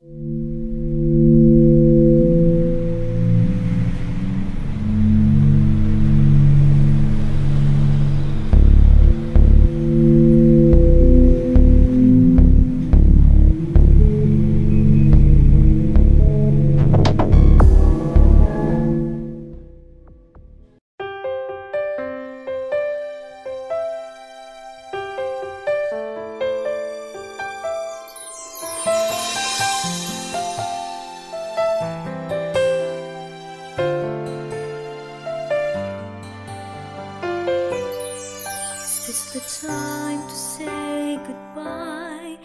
Is this the time to say goodbye?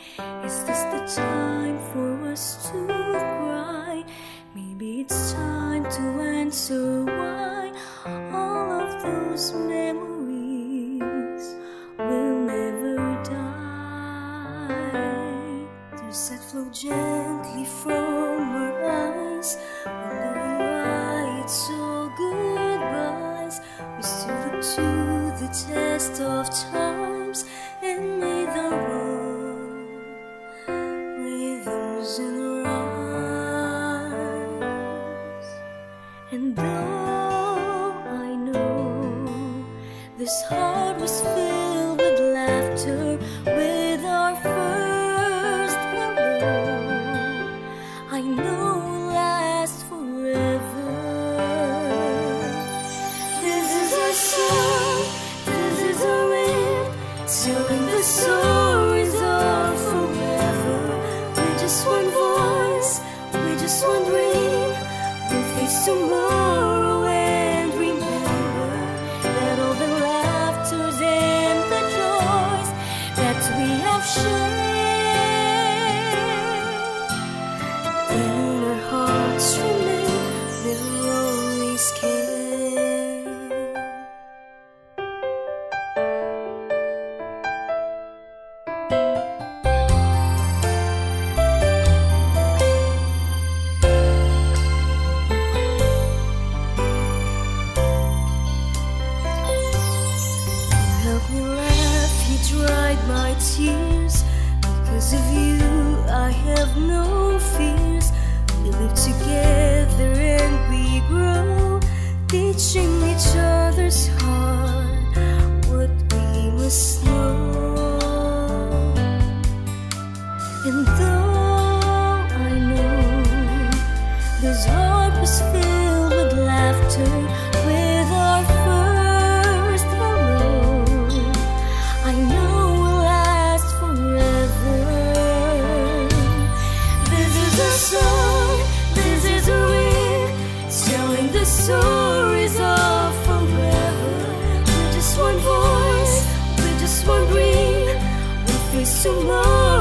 Is this the time for us to cry? Maybe it's time to answer why all of those memories will never die. Tears that flow gently from our eyes, wondering why it's all goodbyes. We still look to the test of times and made our own rhythms and rhymes. And though I know this heart was filled with laughter with our first hello, I know will last forever. This is our song, this is our end, telling the stories of forever. We're just one voice, we're just one dream. We'll face tomorrow and remember that all the laughters and the joys that we have shared in our hearts remain, they'll always care. Help me laugh, you dried my tears. Because of you I have no fears. We live together and we grow, teaching each other's heart what we must know. And though I know this heart was filled with laughter with our first hello, I know will last forever. This is a song, this is a ring, telling the stories of forever. We're just one voice, we're just one dream. We'll face tomorrow